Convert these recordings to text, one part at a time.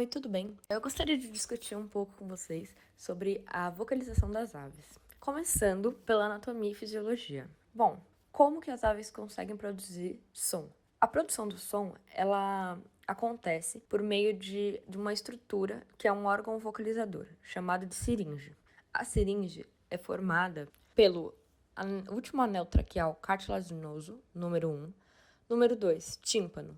Oi, tudo bem? Eu gostaria de discutir um pouco com vocês sobre a vocalização das aves, começando pela anatomia e fisiologia. Bom, como que as aves conseguem produzir som? A produção do som, ela acontece por meio de uma estrutura que é um órgão vocalizador, chamado de siringe. A siringe é formada pelo último anel traqueal cartilaginoso, número 1, número 2, tímpano,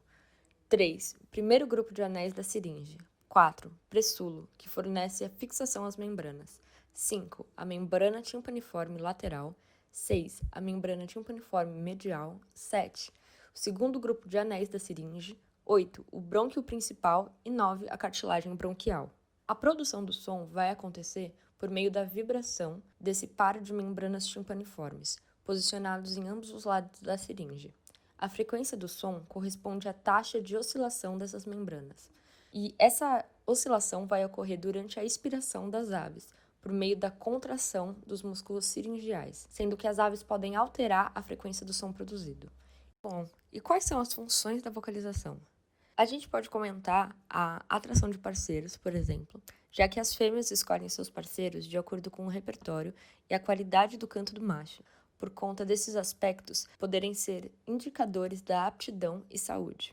3. Primeiro grupo de anéis da siringe. 4. Pressulo, que fornece a fixação às membranas. 5. A membrana timpaniforme lateral. 6. A membrana timpaniforme medial. 7. O segundo grupo de anéis da siringe. 8. O brônquio principal. E 9. A cartilagem bronquial. A produção do som vai acontecer por meio da vibração desse par de membranas timpaniformes, posicionados em ambos os lados da siringe. A frequência do som corresponde à taxa de oscilação dessas membranas. E essa oscilação vai ocorrer durante a expiração das aves, por meio da contração dos músculos siringiais, sendo que as aves podem alterar a frequência do som produzido. Bom, e quais são as funções da vocalização? A gente pode comentar a atração de parceiros, por exemplo, já que as fêmeas escolhem seus parceiros de acordo com o repertório e a qualidade do canto do macho, por conta desses aspectos poderem ser indicadores da aptidão e saúde.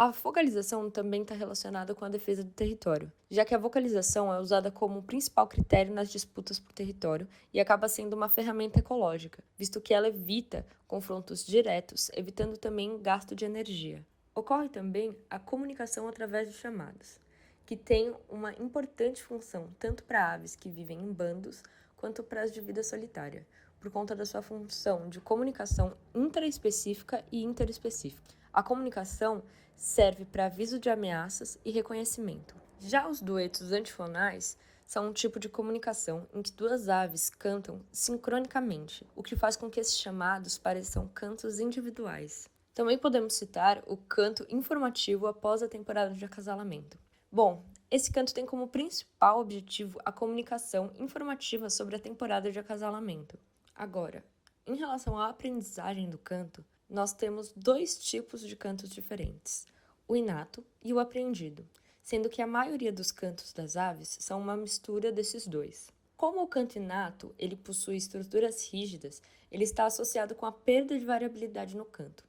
A vocalização também está relacionada com a defesa do território, já que a vocalização é usada como principal critério nas disputas por território e acaba sendo uma ferramenta ecológica, visto que ela evita confrontos diretos, evitando também gasto de energia. Ocorre também a comunicação através de chamadas, que tem uma importante função tanto para aves que vivem em bandos quanto para as de vida solitária, por conta da sua função de comunicação intraespecífica e interespecífica. A comunicação serve para aviso de ameaças e reconhecimento. Já os duetos antifonais são um tipo de comunicação em que duas aves cantam sincronicamente, o que faz com que esses chamados pareçam cantos individuais. Também podemos citar o canto informativo após a temporada de acasalamento. Bom, esse canto tem como principal objetivo a comunicação informativa sobre a temporada de acasalamento. Agora, em relação à aprendizagem do canto, nós temos dois tipos de cantos diferentes, o inato e o aprendido, sendo que a maioria dos cantos das aves são uma mistura desses dois. Como o canto inato ele possui estruturas rígidas, ele está associado com a perda de variabilidade no canto,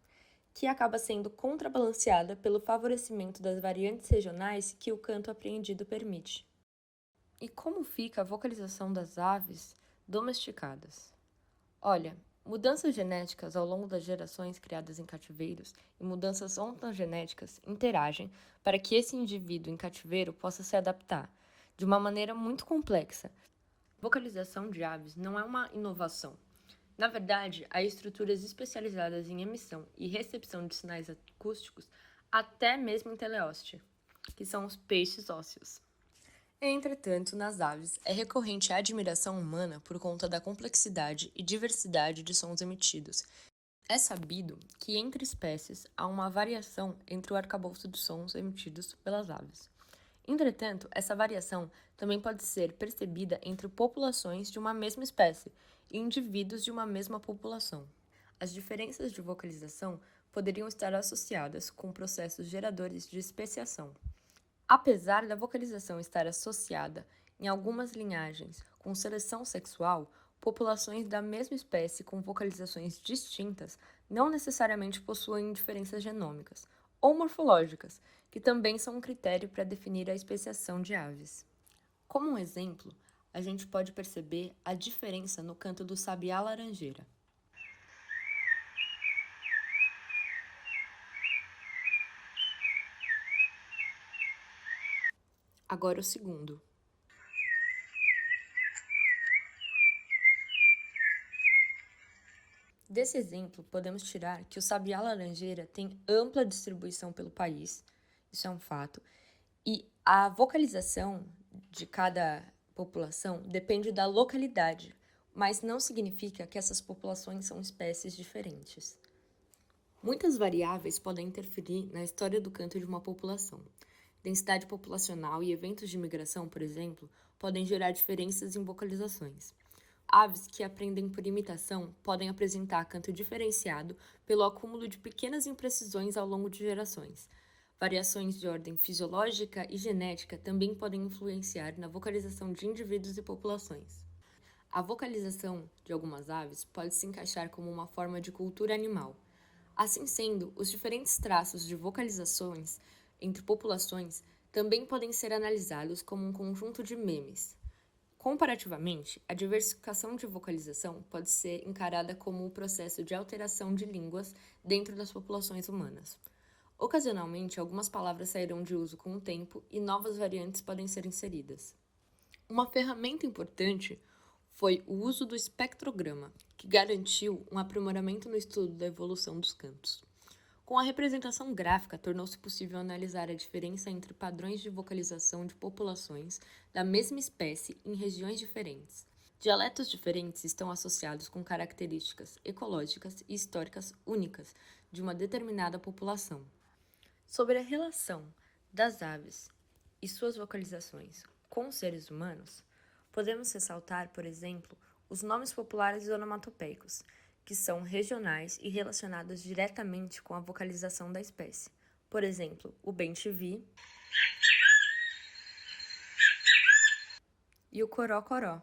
que acaba sendo contrabalanceada pelo favorecimento das variantes regionais que o canto apreendido permite. E como fica a vocalização das aves domesticadas? Olha, mudanças genéticas ao longo das gerações criadas em cativeiros e mudanças ontogenéticas interagem para que esse indivíduo em cativeiro possa se adaptar de uma maneira muito complexa. A vocalização de aves não é uma inovação. Na verdade, há estruturas especializadas em emissão e recepção de sinais acústicos, até mesmo em teleósteo, que são os peixes ósseos. Entretanto, nas aves, é recorrente a admiração humana por conta da complexidade e diversidade de sons emitidos. É sabido que entre espécies há uma variação entre o arcabouço de sons emitidos pelas aves. Entretanto, essa variação também pode ser percebida entre populações de uma mesma espécie e indivíduos de uma mesma população. As diferenças de vocalização poderiam estar associadas com processos geradores de especiação. Apesar da vocalização estar associada, em algumas linhagens, com seleção sexual, populações da mesma espécie com vocalizações distintas não necessariamente possuem diferenças genômicas ou morfológicas, que também são um critério para definir a especiação de aves. Como um exemplo, a gente pode perceber a diferença no canto do sabiá laranjeira. Agora o segundo. Desse exemplo, podemos tirar que o sabiá laranjeira tem ampla distribuição pelo país, isso é um fato, e a vocalização de cada população depende da localidade, mas não significa que essas populações são espécies diferentes. Muitas variáveis podem interferir na história do canto de uma população. Densidade populacional e eventos de migração, por exemplo, podem gerar diferenças em vocalizações. Aves que aprendem por imitação podem apresentar canto diferenciado pelo acúmulo de pequenas imprecisões ao longo de gerações, Variações de ordem fisiológica e genética também podem influenciar na vocalização de indivíduos e populações. A vocalização de algumas aves pode se encaixar como uma forma de cultura animal. Assim sendo, os diferentes traços de vocalizações entre populações também podem ser analisados como um conjunto de memes. Comparativamente, a diversificação de vocalização pode ser encarada como o processo de alteração de línguas dentro das populações humanas. Ocasionalmente, algumas palavras sairão de uso com o tempo e novas variantes podem ser inseridas. Uma ferramenta importante foi o uso do espectrograma, que garantiu um aprimoramento no estudo da evolução dos cantos. Com a representação gráfica, tornou-se possível analisar a diferença entre padrões de vocalização de populações da mesma espécie em regiões diferentes. Dialetos diferentes estão associados com características ecológicas e históricas únicas de uma determinada população. Sobre a relação das aves e suas vocalizações com os seres humanos, podemos ressaltar, por exemplo, os nomes populares e onomatopeicos, que são regionais e relacionados diretamente com a vocalização da espécie. Por exemplo, o bem-te-vi e o coró-coró.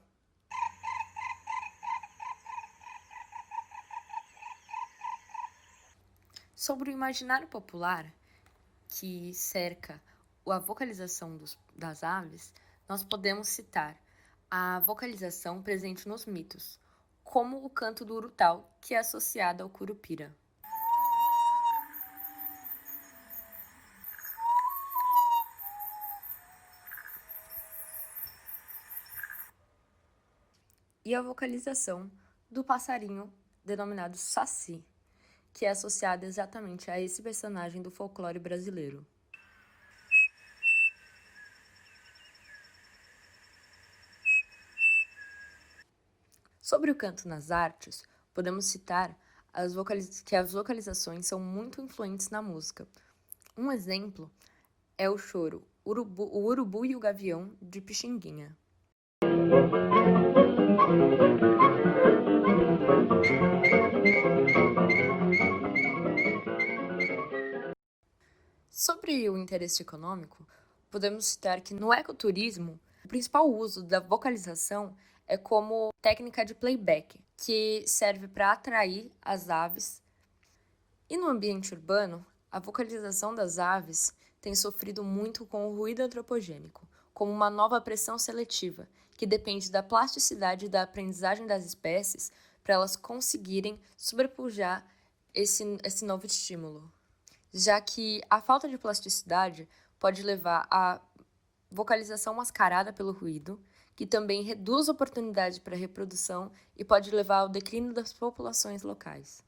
Sobre o imaginário popular, que cerca a vocalização das aves, nós podemos citar a vocalização presente nos mitos, como o canto do urutau, que é associado ao curupira. E a vocalização do passarinho denominado saci, que é associado exatamente a esse personagem do folclore brasileiro. Sobre o canto nas artes, podemos citar que as vocalizações são muito influentes na música. Um exemplo é o choro O Urubu e o Gavião, de Pixinguinha. Sobre o interesse econômico, podemos citar que no ecoturismo, o principal uso da vocalização é como técnica de playback, que serve para atrair as aves. E no ambiente urbano, a vocalização das aves tem sofrido muito com o ruído antropogênico, como uma nova pressão seletiva, que depende da plasticidade e da aprendizagem das espécies para elas conseguirem sobrepujar esse novo estímulo, já que a falta de plasticidade pode levar à vocalização mascarada pelo ruído, que também reduz a oportunidade para reprodução e pode levar ao declínio das populações locais.